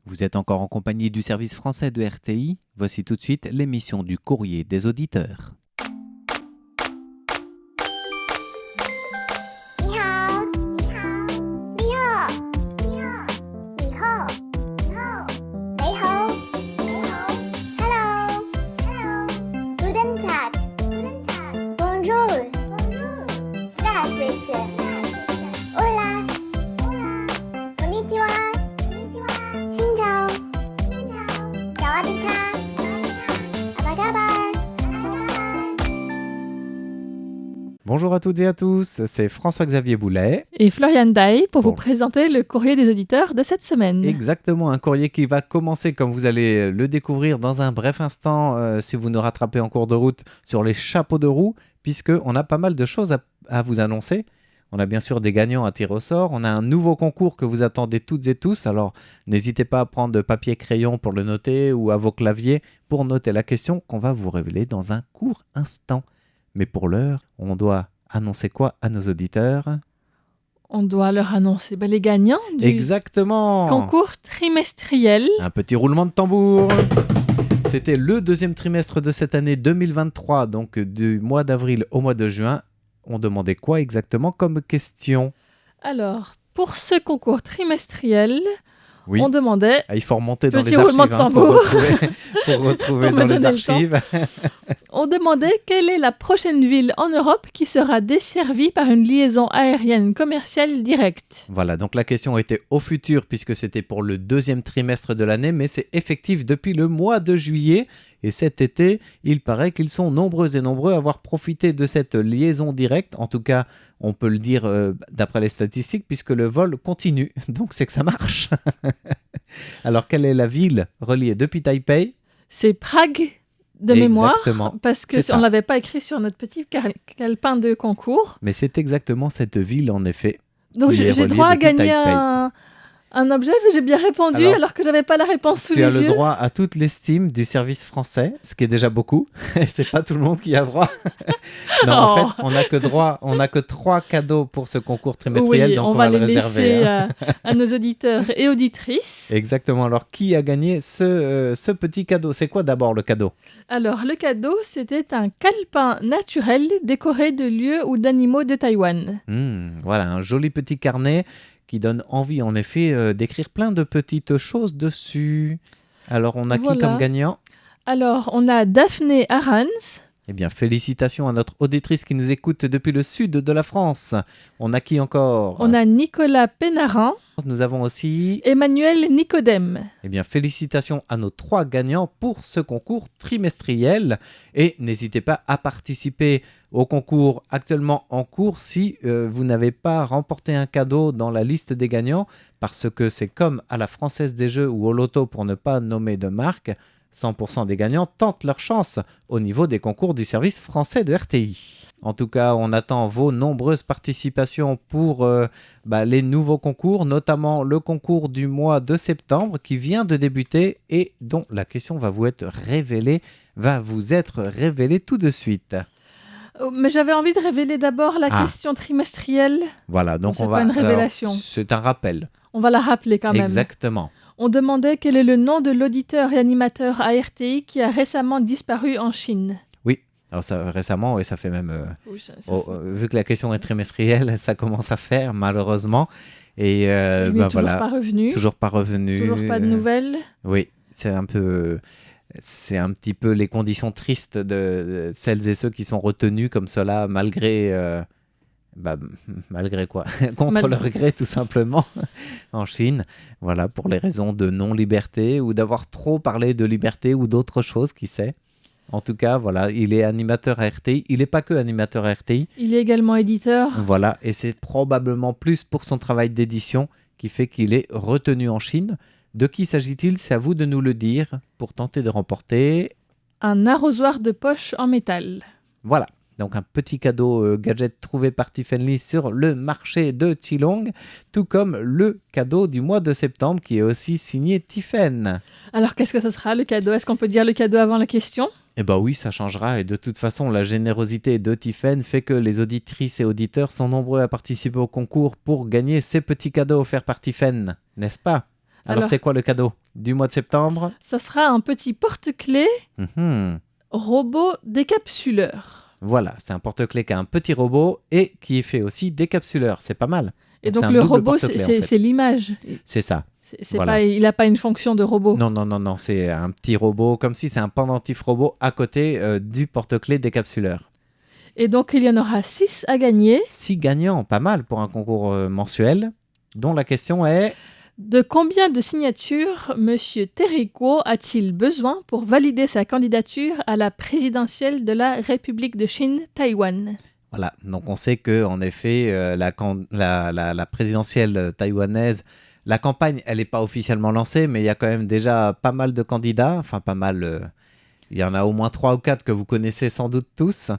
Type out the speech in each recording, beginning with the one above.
Vous êtes encore en compagnie du service français de RTI. Voici tout de suite l'émission du courrier des auditeurs. Bonjour à toutes et à tous, c'est François-Xavier Boulet. Et Floriane Day pour vous présenter le courrier des auditeurs de cette semaine. Exactement, un courrier qui va commencer, comme vous allez le découvrir dans un bref instant, si vous nous rattrapez en cours de route, sur les chapeaux de roue, puisqu'on a pas mal de choses à vous annoncer. On a bien sûr des gagnants à tirer au sort, on a un nouveau concours que vous attendez toutes et tous, alors n'hésitez pas à prendre papier et crayon pour le noter ou à vos claviers pour noter la question qu'on va vous révéler dans un court instant. Mais pour l'heure, on doit annoncer quoi à nos auditeurs ? On doit leur annoncer les gagnants du Exactement. concours trimestriel. Un petit roulement de tambour. C'était le deuxième trimestre de cette année 2023, donc du mois d'avril au mois de juin. On demandait quoi exactement comme question ? Alors, pour ce concours trimestriel, Oui. on demandait... Il faut remonter dans Petit les roulement archives de tambour. pour retrouver Pour dans me les donner le archives. On demandait quelle est la prochaine ville en Europe qui sera desservie par une liaison aérienne commerciale directe. Voilà, donc la question était au futur puisque c'était pour le deuxième trimestre de l'année, mais c'est effectif depuis le mois de juillet. Et cet été, il paraît qu'ils sont nombreux et nombreux à avoir profité de cette liaison directe. En tout cas, on peut le dire d'après les statistiques puisque le vol continue. Donc c'est que ça marche. Alors, quelle est la ville reliée depuis Taipei ? C'est Prague de mémoire, Exactement. parce que C'est ça. on ne l'avait pas écrit sur notre petit calepin de concours. Mais c'est exactement cette ville, en effet. Donc qui est j'ai reliée droit à depuis gagner Taipei. un objet, mais j'ai bien répondu alors que j'avais pas la réponse sous Tu les as le yeux. droit à toute l'estime du service français, ce qui est déjà beaucoup. Et c'est pas tout le monde qui a droit. Non, en fait, on n'a que 3 cadeaux pour ce concours trimestriel, Oui, donc on on va va le les réserver. laisser à nos auditeurs et auditrices. Exactement. Alors, qui a gagné ce petit cadeau ? C'est quoi d'abord le cadeau ? Alors, le cadeau, c'était un calepin naturel décoré de lieux ou d'animaux de Taïwan. Voilà, un joli petit carnet qui donne envie, en effet, d'écrire plein de petites choses dessus. Alors, on a qui Voilà. comme gagnant ? Alors, on a Daphné Arans. Eh bien, félicitations à notre auditrice qui nous écoute depuis le sud de la France. On a qui encore ? On a Nicolas Pénarin. Nous avons aussi... Emmanuel Nicodème. Eh bien, félicitations à nos 3 gagnants pour ce concours trimestriel. Et n'hésitez pas à participer au concours actuellement en cours si vous n'avez pas remporté un cadeau dans la liste des gagnants, parce que c'est comme à la Française des Jeux ou au loto pour ne pas nommer de marque. 100% des gagnants tentent leur chance au niveau des concours du service français de RTI. En tout cas, on attend vos nombreuses participations pour les nouveaux concours, notamment le concours du mois de septembre qui vient de débuter et dont la question va vous être révélée tout de suite. Mais j'avais envie de révéler d'abord la question trimestrielle. Voilà, donc C'est on pas va... une révélation. Alors, c'est un rappel. On va la rappeler quand même. Exactement. On demandait quel est le nom de l'auditeur et animateur à RTI qui a récemment disparu en Chine. Oui, alors ça, récemment, et ça fait même... Oui, ça vu que la question est trimestrielle, ça commence à faire, malheureusement. Et il est toujours voilà, pas revenu. toujours pas revenu. Toujours pas de nouvelles. Oui, c'est un petit peu les conditions tristes de celles et ceux qui sont retenus comme cela, malgré quoi contre leur gré tout simplement en Chine, voilà, pour les raisons de non-liberté ou d'avoir trop parlé de liberté ou d'autres choses, qui sait. En tout cas, voilà, il est animateur à RTI, il n'est pas que animateur à RTI. Il est également éditeur. Voilà, et c'est probablement plus pour son travail d'édition qui fait qu'il est retenu en Chine. De qui s'agit-il ? C'est à vous de nous le dire pour tenter de remporter... Un arrosoir de poche en métal. Voilà. Donc un petit cadeau gadget trouvé par Tiffany sur le marché de Chilong, tout comme le cadeau du mois de septembre qui est aussi signé Tiffen. Alors qu'est-ce que ce sera le cadeau ? Est-ce qu'on peut dire le cadeau avant la question ? Eh bien oui, ça changera, et de toute façon, la générosité de Tiffen fait que les auditrices et auditeurs sont nombreux à participer au concours pour gagner ces petits cadeaux offerts par Tiffen, n'est-ce pas ? Alors, c'est quoi le cadeau du mois de septembre? Ça sera un petit porte-clés Mhm. robot décapsuleur. Voilà, c'est un porte-clés qui a un petit robot et qui est fait aussi décapsuleur. C'est pas mal. Et Donc, donc c'est un le double robot, porte-clés, en c'est fait. c'est l'image. C'est ça. Voilà. Il n'a pas une fonction de robot. Non, c'est un petit robot, comme si c'est un pendentif robot à côté du porte-clés décapsuleur. Et donc il y en aura 6 à gagner. 6 gagnants, pas mal pour un concours mensuel, dont la question est... De combien de signatures Monsieur Terrico a-t-il besoin pour valider sa candidature à la présidentielle de la République de Chine, Taïwan? Voilà, donc on sait que en effet, la présidentielle taïwanaise, la campagne, elle n'est pas officiellement lancée, mais il y a quand même déjà pas mal de candidats, enfin pas mal, il y en a au moins 3 ou 4 que vous connaissez sans doute tous,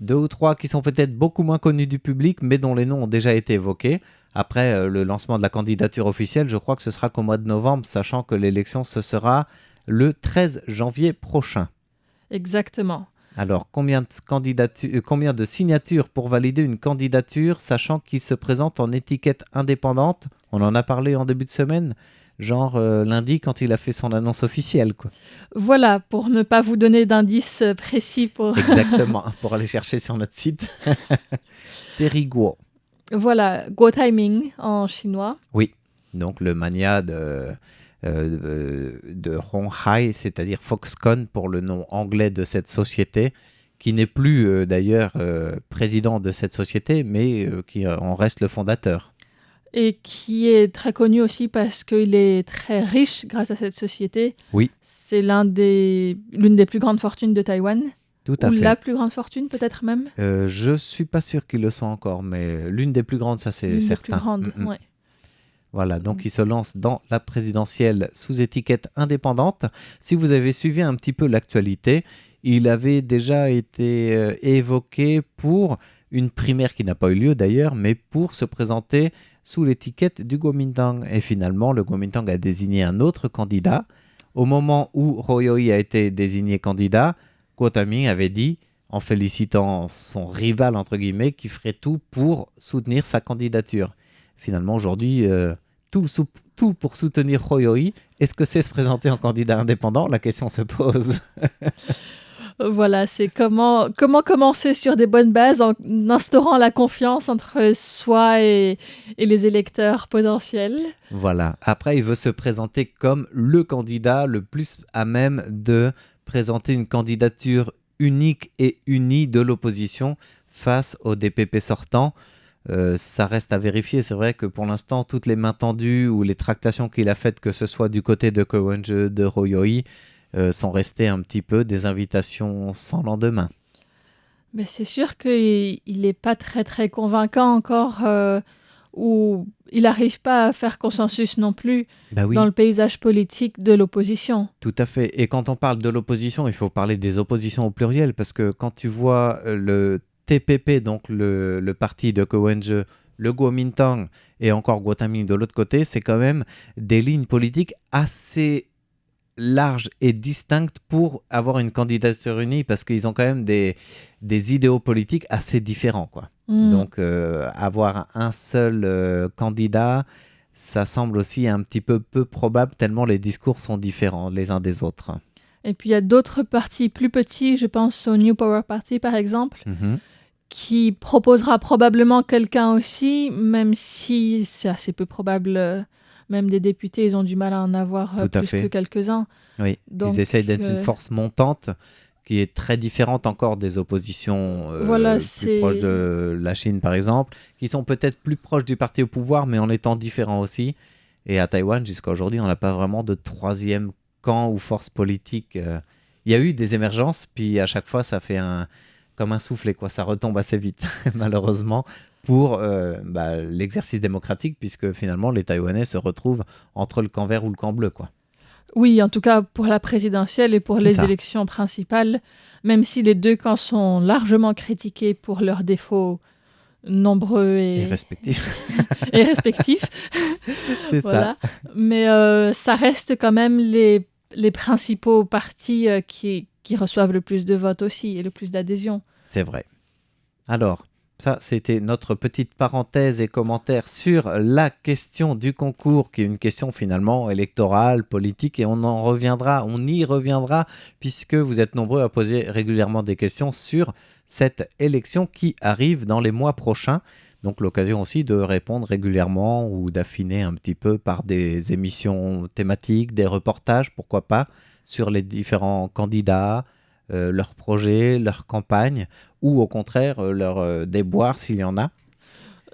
2 ou 3 qui sont peut-être beaucoup moins connus du public, mais dont les noms ont déjà été évoqués. Après le lancement de la candidature officielle, je crois que ce sera qu'au mois de novembre, sachant que l'élection, ce sera le 13 janvier prochain. Exactement. Alors, combien de signatures pour valider une candidature, sachant qu'il se présente en étiquette indépendante? On en a parlé en début de semaine, genre lundi quand il a fait son annonce officielle, quoi. Voilà, pour ne pas vous donner d'indices précis pour... Exactement, pour aller chercher sur notre site. Terriguo. Voilà, Guo Timing en chinois. Oui, donc le mania de Honghai, c'est-à-dire Foxconn pour le nom anglais de cette société, qui n'est plus d'ailleurs président de cette société, mais qui en reste le fondateur. Et qui est très connu aussi parce qu'il est très riche grâce à cette société. Oui. C'est l'une des plus grandes fortunes de Taïwan. Tout à Ou fait. la plus grande fortune, peut-être même. Je suis pas sûr qu'ils le soient encore, mais l'une des plus grandes, ça c'est L'une des certain. plus grandes, ouais. Voilà, donc il se lance dans la présidentielle sous étiquette indépendante. Si vous avez suivi un petit peu l'actualité, il avait déjà été évoqué pour une primaire qui n'a pas eu lieu d'ailleurs, mais pour se présenter sous l'étiquette du Kuomintang. Et finalement, le Kuomintang a désigné un autre candidat. Au moment où Royoi a été désigné candidat, Guo Taming avait dit, en félicitant son rival, entre guillemets, qu'il ferait tout pour soutenir sa candidature. Finalement, aujourd'hui, tout pour soutenir Royoi. Est-ce que c'est se présenter en candidat indépendant? La question se pose. Voilà, c'est comment commencer sur des bonnes bases en instaurant la confiance entre soi et les électeurs potentiels. Voilà. Après, il veut se présenter comme le candidat le plus à même de présenter une candidature unique et unie de l'opposition face au DPP sortant. Ça reste à vérifier. C'est vrai que pour l'instant, toutes les mains tendues ou les tractations qu'il a faites, que ce soit du côté de Ko Wen-je, de Royoi, sont restées un petit peu des invitations sans lendemain. Mais c'est sûr qu'il n'est pas très très convaincant encore, ou il n'arrive pas à faire consensus non plus dans le paysage politique de l'opposition. Tout à fait. Et quand on parle de l'opposition, il faut parler des oppositions au pluriel, parce que quand tu vois le TPP, donc le parti de Ko Wen-je, le Kuomintang et encore Guo Taming de l'autre côté, c'est quand même des lignes politiques assez larges et distinctes pour avoir une candidature unie, parce qu'ils ont quand même des idéaux politiques assez différents, quoi. Donc avoir un seul candidat, ça semble aussi un petit peu peu probable, tellement les discours sont différents les uns des autres. Et puis il y a d'autres partis plus petits, je pense au New Power Party par exemple, qui proposera probablement quelqu'un aussi, même si c'est assez peu probable. Même des députés, ils ont du mal à en avoir plus que quelques-uns. Oui, donc, ils essayent d'être une force montante qui est très différente encore des oppositions plus proches de la Chine, par exemple, qui sont peut-être plus proches du parti au pouvoir, mais en étant différents aussi. Et à Taïwan, jusqu'à aujourd'hui, on n'a pas vraiment de troisième camp ou force politique. Il y a eu des émergences, puis à chaque fois, ça fait comme un soufflet, quoi. Ça retombe assez vite, malheureusement, pour l'exercice démocratique, puisque finalement, les Taïwanais se retrouvent entre le camp vert ou le camp bleu, quoi. Oui, en tout cas pour la présidentielle et pour les élections principales, même si les deux camps sont largement critiqués pour leurs défauts nombreux et respectifs. et respectifs. C'est voilà. Ça. Mais ça reste quand même les principaux partis qui reçoivent le plus de votes aussi et le plus d'adhésion. C'est vrai. Alors, Ça, c'était notre petite parenthèse et commentaire sur la question du concours, qui est une question finalement électorale, politique, et on y reviendra, puisque vous êtes nombreux à poser régulièrement des questions sur cette élection qui arrive dans les mois prochains. Donc l'occasion aussi de répondre régulièrement ou d'affiner un petit peu par des émissions thématiques, des reportages, pourquoi pas, sur les différents candidats, leurs projets, leurs campagnes, ou au contraire leurs déboires s'il y en a.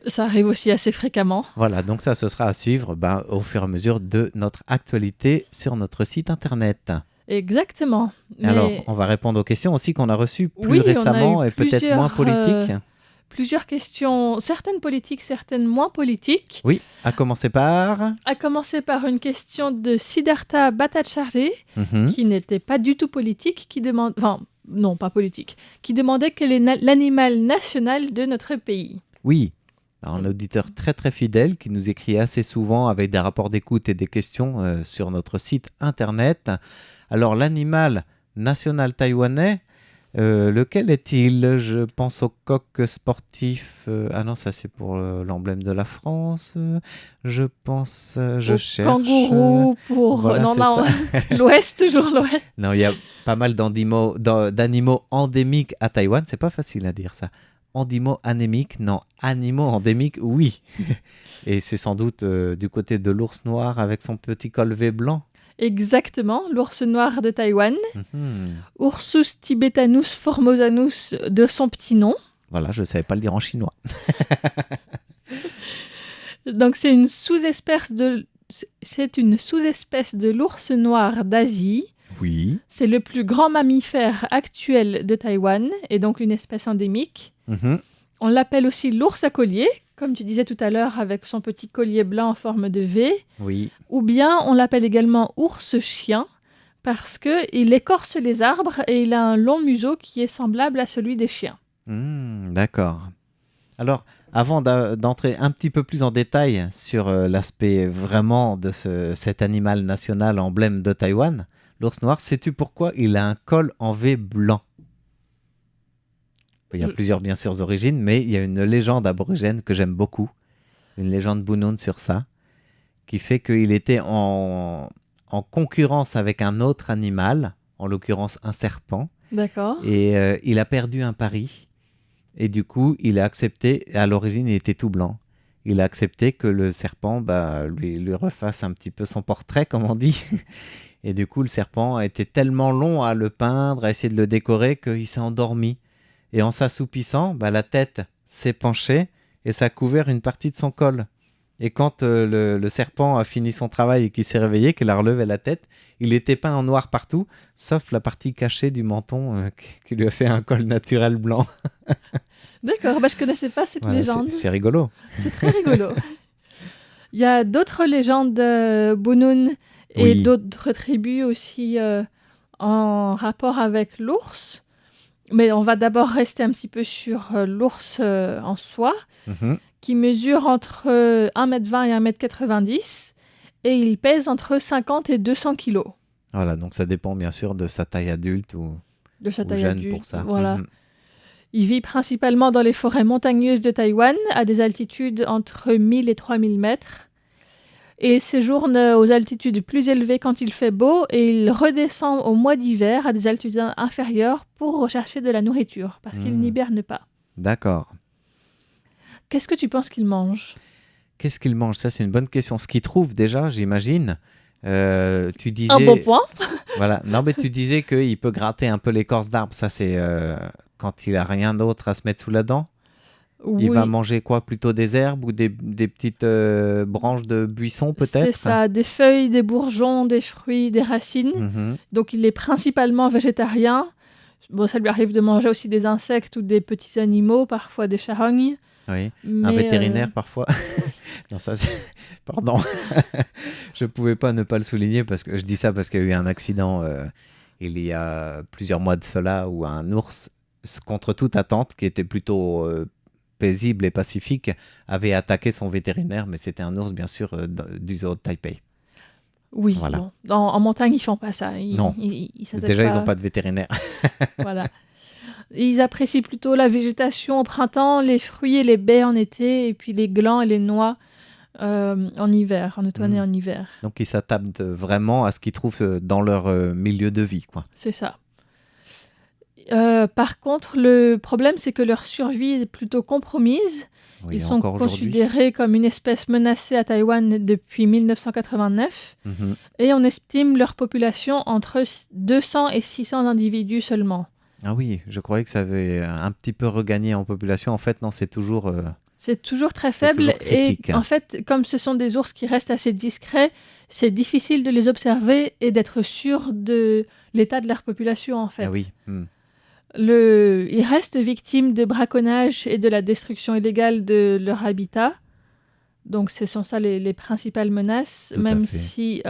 Ça arrive aussi assez fréquemment. Voilà, donc ça, ce sera à suivre au fur et à mesure de notre actualité sur notre site internet. Exactement. Alors, on va répondre aux questions aussi qu'on a reçues plus récemment et peut-être moins politiques. Plusieurs questions, certaines politiques, certaines moins politiques. Oui, à commencer par... À commencer par une question de Siddhartha Bhattacharjee, qui n'était pas du tout politique, qui demande... Enfin, non, pas politique. Qui demandait quel est l'animal national de notre pays. Oui, un auditeur très très fidèle qui nous écrit assez souvent avec des rapports d'écoute et des questions sur notre site internet. Alors, l'animal national taïwanais... lequel est-il? Je pense au coq sportif. Ah non, ça c'est pour l'emblème de la France. Je pense, je cherche. Kangourou pour voilà, non, l'Ouest, toujours l'Ouest. Non, il y a pas mal d'animaux endémiques à Taïwan. C'est pas facile à dire ça. Animaux endémiques, oui. Et c'est sans doute du côté de l'ours noir avec son petit collet blanc. Exactement, l'ours noir de Taïwan. Ursus tibetanus formosanus de son petit nom. Voilà, je ne savais pas le dire en chinois. Donc c'est une sous-espèce de l'ours noir d'Asie. Oui. C'est le plus grand mammifère actuel de Taïwan et donc une espèce endémique. On l'appelle aussi l'ours à collier, comme tu disais tout à l'heure, avec son petit collier blanc en forme de V. Oui. Ou bien on l'appelle également ours chien, parce qu'il écorce les arbres et il a un long museau qui est semblable à celui des chiens. D'accord. Alors, avant d'entrer un petit peu plus en détail sur l'aspect vraiment de cet animal national emblème de Taïwan, l'ours noir, sais-tu pourquoi il a un col en V blanc? Il y a plusieurs, bien sûr, origines, mais il y a une légende aborigène que j'aime beaucoup, une légende Bunun sur ça, qui fait qu'il était en concurrence avec un autre animal, en l'occurrence un serpent. D'accord. Et il a perdu un pari. Et du coup, il a accepté, à l'origine, il était tout blanc. Il a accepté que le serpent lui refasse un petit peu son portrait, comme on dit. Et du coup, le serpent a été tellement long à le peindre, à essayer de le décorer, qu'il s'est endormi. Et en s'assoupissant, la tête s'est penchée et ça a couvert une partie de son col. Et quand le serpent a fini son travail et qu'il s'est réveillé, qu'il a relevé la tête, il était peint en noir partout, sauf la partie cachée du menton qui lui a fait un col naturel blanc. D'accord, je ne connaissais pas cette légende. C'est rigolo. C'est très rigolo. Il y a d'autres légendes Bunun et d'autres tribus aussi en rapport avec l'ours. Mais on va d'abord rester un petit peu sur l'ours en soi, qui mesure entre 1,20 m et 1,90 m et il pèse entre 50 et 200 kg. Voilà, donc ça dépend bien sûr de sa taille adulte ou jeune adulte, pour ça. Voilà. Il vit principalement dans les forêts montagneuses de Taïwan, à des altitudes entre 1000 et 3000 mètres. Et il séjourne aux altitudes plus élevées quand il fait beau et il redescend au mois d'hiver à des altitudes inférieures pour rechercher de la nourriture, parce qu'il n'hiberne pas. D'accord. Qu'est-ce que tu penses qu'il mange? Qu'est-ce qu'il mange? Ça, c'est une bonne question. Ce qu'il trouve déjà, j'imagine. Tu disais... Un bon point. Voilà. Non, mais tu disais qu'il peut gratter un peu l'écorce d'arbre. Ça, c'est quand il n'a rien d'autre à se mettre sous la dent. Oui. Il va manger quoi? Plutôt des herbes ou des petites branches de buissons peut-être? C'est ça, des feuilles, des bourgeons, des fruits, des racines. Donc il est principalement végétarien. Bon, ça lui arrive de manger aussi des insectes ou des petits animaux, parfois des charognes. Oui, mais un vétérinaire parfois. Non, ça c'est... Pardon. Je ne pouvais pas ne pas le souligner parce que je dis ça parce qu'il y a eu un accident il y a plusieurs mois de cela où un ours, contre toute attente, qui était plutôt... paisible et pacifique, avait attaqué son vétérinaire, mais c'était un ours, bien sûr, du zoo de Taipei. Oui, voilà. Bon. En montagne, ils font pas ça. Non, déjà, ils n'ont pas de vétérinaire. Voilà. Ils apprécient plutôt la végétation au printemps, les fruits et les baies en été, et puis les glands et les noix en hiver, en automne et en hiver. Donc ils s'adaptent vraiment à ce qu'ils trouvent dans leur milieu de vie, quoi. C'est ça. Par contre, le problème, c'est que leur survie est plutôt compromise. Oui, Ils sont encore aujourd'hui. considérés comme une espèce menacée à Taïwan depuis 1989 Mhm. et on estime leur population entre 200 et 600 individus seulement. Ah oui, je croyais que ça avait un petit peu regagné en population. En fait, non, c'est toujours... C'est toujours très C'est faible toujours critique, et hein. en fait, comme ce sont des ours qui restent assez discrets, c'est difficile de les observer et d'être sûr de l'état de leur population en fait. Ah oui. Ils restent victimes de braconnage et de la destruction illégale de leur habitat. Donc, ce sont ça les principales menaces, Tout à même fait. si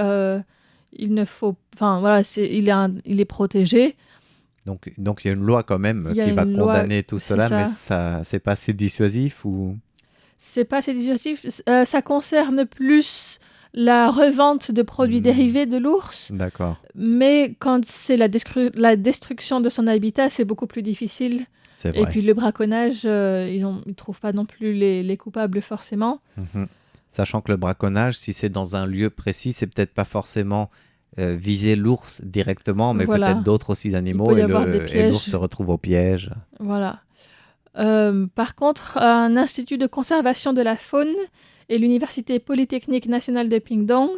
il ne faut... Enfin, voilà, il est protégé. Donc il y a une loi quand même Il y a qui va une loi, condamner tout c'est cela, ça. mais ça, c'est pas assez dissuasif ou... C'est pas assez dissuasif. Ça concerne plus la revente de produits dérivés de l'ours, D'accord, mais quand c'est la destruction de son habitat, c'est beaucoup plus difficile. c'est Et vrai. puis le braconnage, ils trouvent pas non plus les coupables forcément. Mhm. Sachant que le braconnage, si c'est dans un lieu précis, c'est peut-être pas forcément viser l'ours directement, mais Voilà. peut-être d'autres aussi animaux, peut y et avoir des et pièges. l'ours se retrouve au piège. Voilà. Par contre, un institut de conservation de la faune et l'Université polytechnique nationale de Pingdong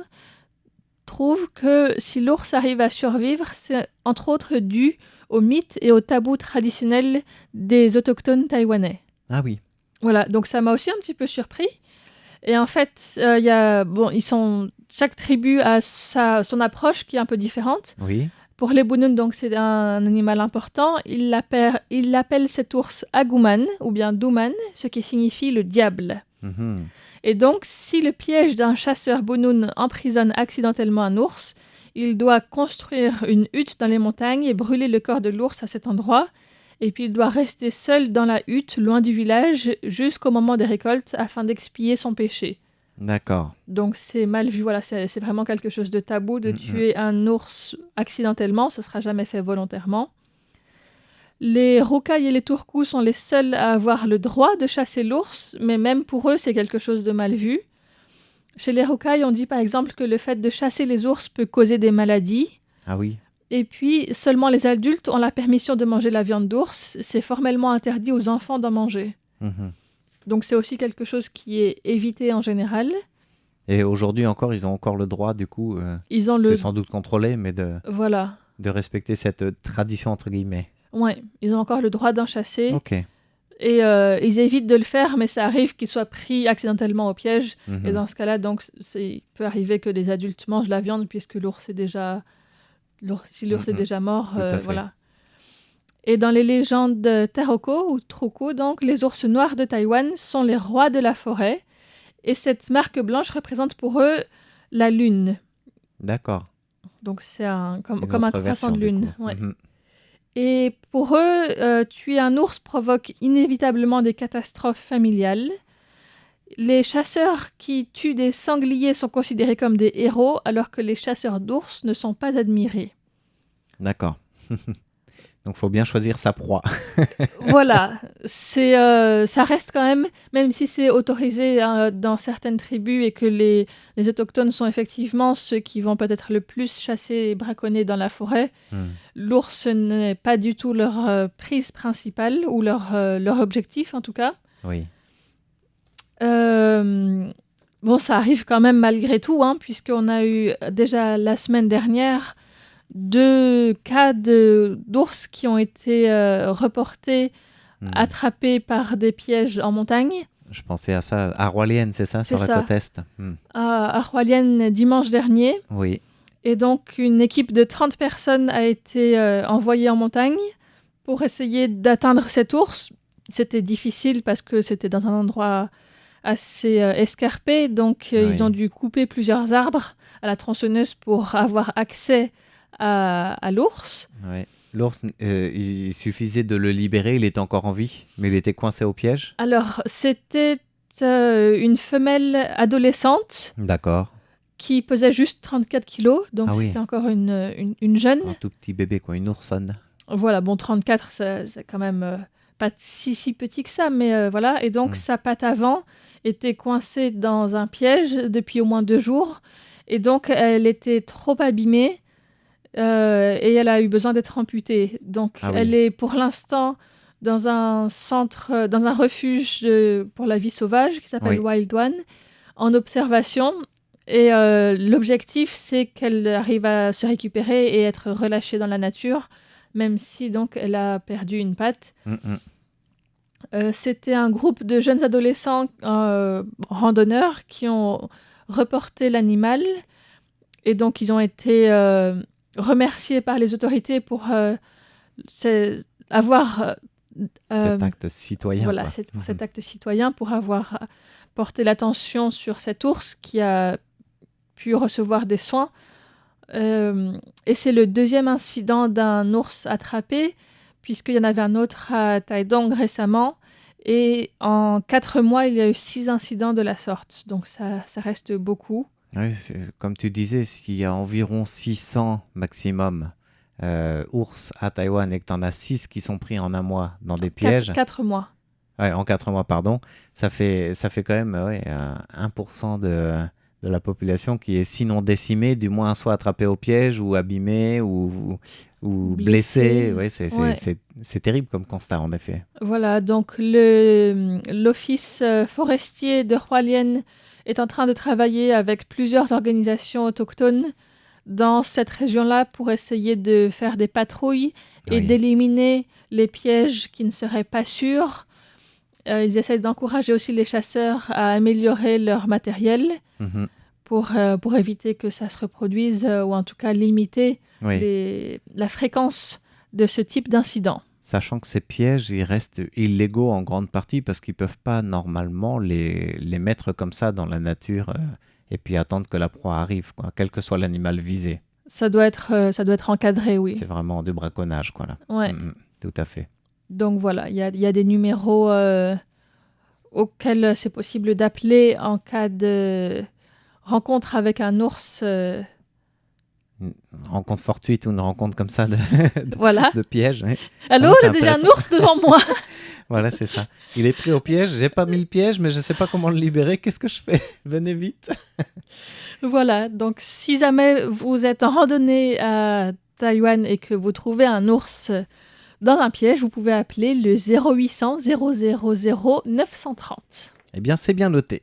trouvent que si l'ours arrive à survivre, c'est entre autres dû aux mythes et aux tabous traditionnels des autochtones taïwanais. Ah oui, Voilà, donc ça m'a aussi un petit peu surpris. Et en fait, chaque tribu a son approche qui est un peu différente. oui, Pour les Bunun, donc c'est un animal important. Il l'appelle cet ours Aguman ou bien Duman, ce qui signifie le diable. mhm. Et donc, si le piège d'un chasseur Bunun emprisonne accidentellement un ours, il doit construire une hutte dans les montagnes et brûler le corps de l'ours à cet endroit. Et puis, il doit rester seul dans la hutte, loin du village, jusqu'au moment des récoltes, afin d'expier son péché. D'accord. Donc, c'est mal vu. Voilà, c'est vraiment quelque chose de tabou de Mhm. tuer un ours accidentellement. Ce ne sera jamais fait volontairement. Les rocailles et les tourcous sont les seuls à avoir le droit de chasser l'ours, mais même pour eux, c'est quelque chose de mal vu. Chez les rocailles, on dit par exemple que le fait de chasser les ours peut causer des maladies. Ah oui, Et puis, seulement les adultes ont la permission de manger la viande d'ours. C'est formellement interdit aux enfants d'en manger. mhm. Donc, c'est aussi quelque chose qui est évité en général. Et aujourd'hui encore, ils ont encore le droit, du coup, Ils ont c'est sans doute contrôlé, mais Voilà. de respecter cette tradition, entre guillemets. Ouais, ils ont encore le droit d'en chasser. Ok. Et ils évitent de le faire, mais ça arrive qu'ils soient pris accidentellement au piège. Mhm. Et dans ce cas-là, donc, il peut arriver que des adultes mangent la viande puisque l'ours est déjà... Si l'ours est Mhm. déjà mort, Tout à fait. voilà. Et dans les légendes de Taroko ou Troko, donc, les ours noirs de Taïwan sont les rois de la forêt. Et cette marque blanche représente pour eux la lune. D'accord. Donc c'est Une comme un autre croissant version, de du lune. coup. Ouais. Mhm. Et pour eux, tuer un ours provoque inévitablement des catastrophes familiales. Les chasseurs qui tuent des sangliers sont considérés comme des héros, alors que les chasseurs d'ours ne sont pas admirés. D'accord. Donc, faut bien choisir sa proie. Voilà, ça reste quand même si c'est autorisé dans certaines tribus et que les autochtones sont effectivement ceux qui vont peut-être le plus chasser et braconner dans la forêt, l'ours n'est pas du tout leur prise principale ou leur objectif en tout cas. Oui. Bon, ça arrive quand même malgré tout, hein, puisqu'on a eu déjà la semaine dernière 2 cas d'ours qui ont été reportés, attrapés par des pièges en montagne. Je pensais à ça, à Roilienne, c'est ça, C'est sur la ça. côte Est. À Hualien dimanche dernier. Oui. Et donc, une équipe de 30 personnes a été envoyée en montagne pour essayer d'atteindre cet ours. C'était difficile parce que c'était dans un endroit assez escarpé, donc Oui. ils ont dû couper plusieurs arbres à la tronçonneuse pour avoir accès à l'ours. Ouais. L'ours, il suffisait de le libérer, il était encore en vie, mais il était coincé au piège. Alors, c'était une femelle adolescente D'accord. qui pesait juste 34 kilos, donc Ah oui. c'était encore une jeune. Un tout petit bébé, quoi, une oursonne. Voilà, bon, 34, c'est quand même pas si petit que ça, mais voilà. Et donc, sa patte avant était coincée dans un piège depuis au moins 2 jours. Et donc, elle était trop abîmée et elle a eu besoin d'être amputée. Donc, elle est pour l'instant dans un centre, dans un refuge pour la vie sauvage qui s'appelle Wild One, en observation. Et l'objectif, c'est qu'elle arrive à se récupérer et être relâchée dans la nature, même si donc elle a perdu une patte. C'était un groupe de jeunes adolescents randonneurs qui ont reporté l'animal et donc ils ont été remerciés par les autorités pour avoir cet acte citoyen. Voilà, pour cet acte citoyen, pour avoir porté l'attention sur cet ours qui a pu recevoir des soins. Et c'est le 2e incident d'un ours attrapé, puisqu'il y en avait un autre à Taidong récemment. Et en 4 mois, il y a eu 6 incidents de la sorte. Donc ça reste beaucoup. Oui, comme tu disais, s'il y a environ 600 maximum ours à Taïwan et que tu en as 6 qui sont pris en un mois dans des pièges. 4 mois. Ouais, en 4 mois, pardon. Ça fait quand même 1% de la population qui est sinon décimée, du moins soit attrapée au piège ou abîmée ou blessée. Ouais, c'est terrible comme constat, en effet. Voilà, donc l'office forestier de Hualien est en train de travailler avec plusieurs organisations autochtones dans cette région-là pour essayer de faire des patrouilles et d'éliminer les pièges qui ne seraient pas sûrs. Ils essaient d'encourager aussi les chasseurs à améliorer leur matériel pour éviter que ça se reproduise ou en tout cas limiter la fréquence de ce type d'incident. Sachant que ces pièges, ils restent illégaux en grande partie parce qu'ils ne peuvent pas normalement les mettre comme ça dans la nature et puis attendre que la proie arrive, quoi, quel que soit l'animal visé. Ça doit être encadré, oui. C'est vraiment du braconnage, quoi, là. Ouais. Tout à fait. Donc voilà, il y a des numéros auxquels c'est possible d'appeler en cas de rencontre avec un ours. Une rencontre fortuite ou une rencontre comme ça de piège. Ouais. Allô, j'ai déjà un ours devant moi. Voilà, c'est ça. Il est pris au piège, j'ai pas mis le piège, mais je sais pas comment le libérer. Qu'est-ce que je fais? Venez vite. Voilà, donc si jamais vous êtes en randonnée à Taïwan et que vous trouvez un ours dans un piège, vous pouvez appeler le 0800 000 930. Eh bien, c'est bien noté.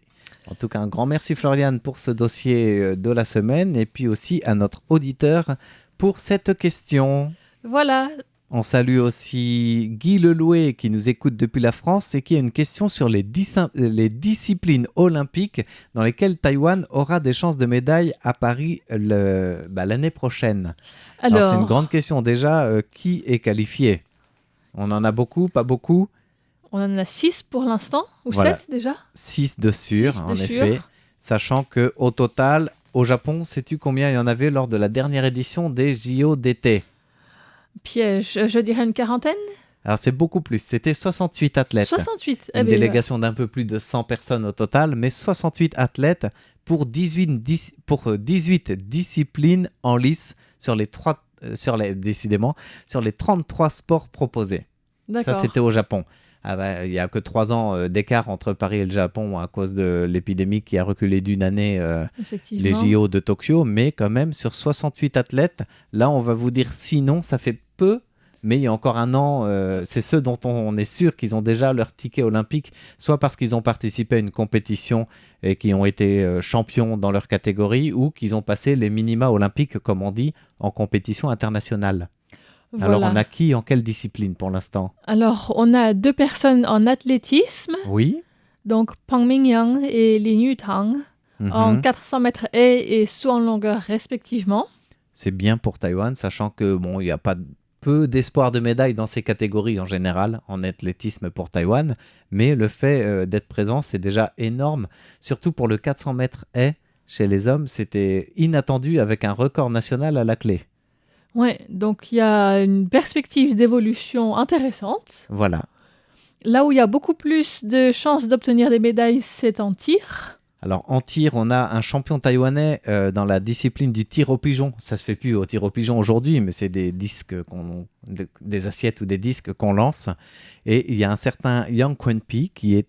En tout cas, un grand merci Floriane pour ce dossier de la semaine et puis aussi à notre auditeur pour cette question. Voilà. On salue aussi Guy Lelouet qui nous écoute depuis la France et qui a une question sur les disciplines olympiques dans lesquelles Taïwan aura des chances de médaille à Paris l'année prochaine. Alors, c'est une grande question. Déjà, qui est qualifié? On en a beaucoup, pas beaucoup? On en a 6 pour l'instant, ou 7 déjà? 6 de sûr, en effet. Sachant qu'au total, au Japon, sais-tu combien il y en avait lors de la dernière édition des JO d'été? Piège, je dirais une quarantaine. Alors c'est beaucoup plus, c'était 68 athlètes. 68 Une délégation d'un peu plus de 100 personnes au total, mais 68 athlètes pour 18 disciplines en lice sur les 33 sports proposés. D'accord. Ça, c'était au Japon. Il n'y a que 3 ans d'écart entre Paris et le Japon à cause de l'épidémie qui a reculé d'une année les JO de Tokyo, mais quand même sur 68 athlètes, là on va vous dire sinon ça fait peu, mais il y a encore un an, c'est ceux dont on est sûr qu'ils ont déjà leur ticket olympique, soit parce qu'ils ont participé à une compétition et qui ont été champions dans leur catégorie, ou qu'ils ont passé les minima olympiques, comme on dit, en compétition internationale. Voilà. Alors, on a qui en quelle discipline pour l'instant? Alors, on a 2 personnes en athlétisme. Oui. Donc, Pang Mingyang et Lin Yutang, en 400 mètres haies et saut en longueur respectivement. C'est bien pour Taïwan, sachant que il n'y a pas peu d'espoir de médaille dans ces catégories en général, en athlétisme pour Taïwan, mais le fait d'être présent, c'est déjà énorme, surtout pour le 400 mètres haies. Chez les hommes, c'était inattendu avec un record national à la clé. Oui, donc il y a une perspective d'évolution intéressante. Voilà. Là où il y a beaucoup plus de chances d'obtenir des médailles, c'est en tir. Alors en tir, on a un champion taïwanais dans la discipline du tir au pigeon. Ça se fait plus au tir au pigeon aujourd'hui, mais c'est des disques, des assiettes ou des disques qu'on lance. Et il y a un certain Yang Quanpi qui est...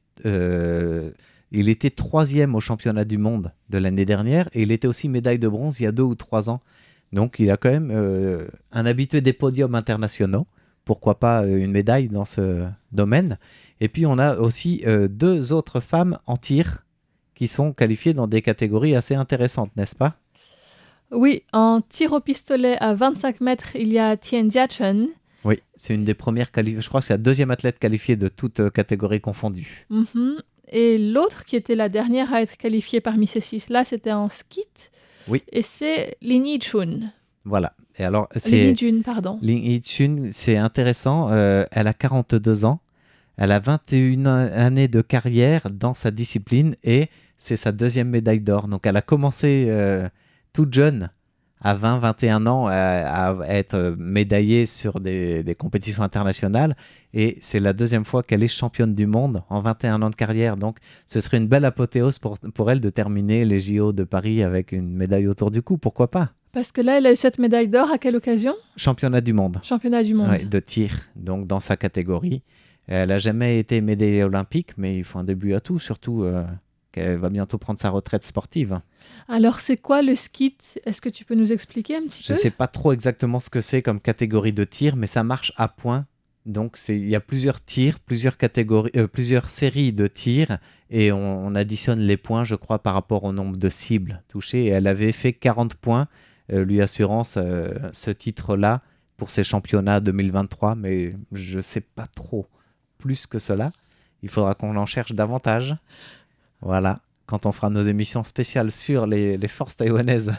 il était 3e au championnat du monde de l'année dernière et il était aussi médaille de bronze il y a 2 ou 3 ans. Donc il a quand même un habitué des podiums internationaux. Pourquoi pas une médaille dans ce domaine. Et puis on a aussi 2 autres femmes en tir qui sont qualifiées dans des catégories assez intéressantes, n'est-ce pas? Oui, en tir au pistolet à 25 mètres, il y a Tian Jiachen. Oui, c'est une des premières qualifiées. Je crois que c'est la 2e athlète qualifiée de toutes catégories confondues. Et l'autre qui était la dernière à être qualifiée parmi ces 6-là, c'était en skeet. Oui. Et c'est Lin Yichun. Voilà. Et alors, Lin Yichun, pardon. Lin Yichun, c'est intéressant. Elle a 42 ans. Elle a 21 années de carrière dans sa discipline et c'est sa 2e médaille d'or. Donc, elle a commencé toute jeune, à 20-21 ans, à être médaillée sur des compétitions internationales. Et c'est la 2e fois qu'elle est championne du monde en 21 ans de carrière. Donc, ce serait une belle apothéose pour elle de terminer les JO de Paris avec une médaille autour du cou. Pourquoi pas? Parce que là, elle a eu cette médaille d'or à quelle occasion? Championnat du monde. Championnat du monde. Ouais, de tir, donc dans sa catégorie. Elle n'a jamais été médaillée olympique, mais il faut un début à tout, surtout qu'elle va bientôt prendre sa retraite sportive. Alors, c'est quoi le skeet? Est-ce que tu peux nous expliquer un petit peu? Je ne sais pas trop exactement ce que c'est comme catégorie de tir, mais ça marche à points. Donc, il y a plusieurs tirs, plusieurs séries de tirs, et on additionne les points, je crois, par rapport au nombre de cibles touchées. Et elle avait fait 40 points, lui assurant ce titre-là pour ses championnats 2023, mais je ne sais pas trop plus que cela. Il faudra qu'on en cherche davantage. Voilà, quand on fera nos émissions spéciales sur les forces taïwanaises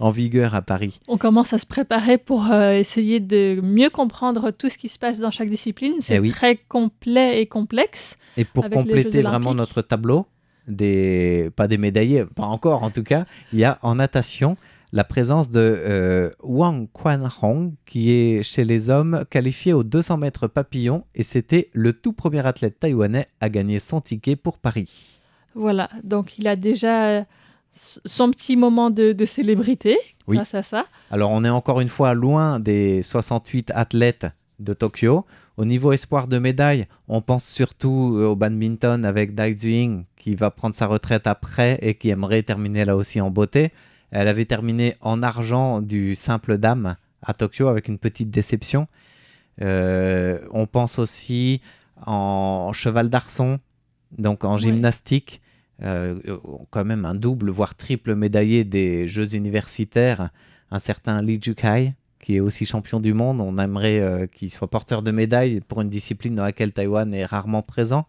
en vigueur à Paris. On commence à se préparer pour essayer de mieux comprendre tout ce qui se passe dans chaque discipline. C'est très complet et complexe. Et pour compléter vraiment notre tableau, pas des médaillés, pas encore en tout cas, il y a en natation la présence de Wang Quanhong, qui est chez les hommes qualifié aux 200 mètres papillon, et c'était le tout premier athlète taïwanais à gagner son ticket pour Paris. Voilà, donc il a déjà son petit moment de célébrité grâce à ça. Alors on est encore une fois loin des 68 athlètes de Tokyo. Au niveau espoir de médaille, on pense surtout au badminton avec Dai Ziying qui va prendre sa retraite après et qui aimerait terminer là aussi en beauté. Elle avait terminé en argent du simple dame à Tokyo avec une petite déception. On pense aussi en cheval d'arçon, donc en gymnastique. Quand même un double, voire triple médaillé des Jeux universitaires, un certain Lee Jukai, qui est aussi champion du monde. On aimerait qu'il soit porteur de médaille pour une discipline dans laquelle Taïwan est rarement présent.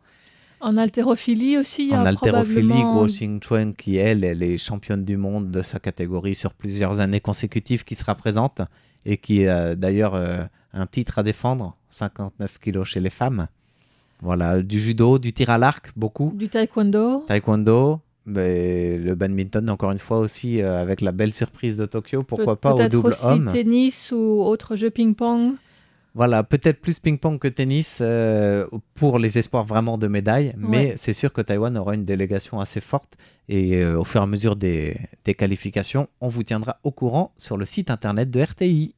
En haltérophilie aussi, il y a en haltérophilie, probablement... Guo Xingchuan, qui elle est championne du monde de sa catégorie sur plusieurs années consécutives, qui sera présente et qui a d'ailleurs un titre à défendre, 59 kilos chez les femmes. Voilà, du judo, du tir à l'arc, beaucoup. Du taekwondo. Mais le badminton, encore une fois aussi, avec la belle surprise de Tokyo, pourquoi pas au double aussi homme. Tennis ou autre jeu ping-pong. Voilà, peut-être plus ping-pong que tennis pour les espoirs vraiment de médailles, mais c'est sûr que Taïwan aura une délégation assez forte et au fur et à mesure des qualifications, on vous tiendra au courant sur le site internet de RTI.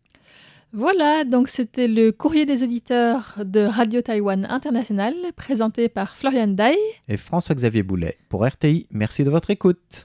Voilà, donc c'était le courrier des auditeurs de Radio Taïwan International, présenté par Florian Dai et François-Xavier Boulet pour RTI. Merci de votre écoute.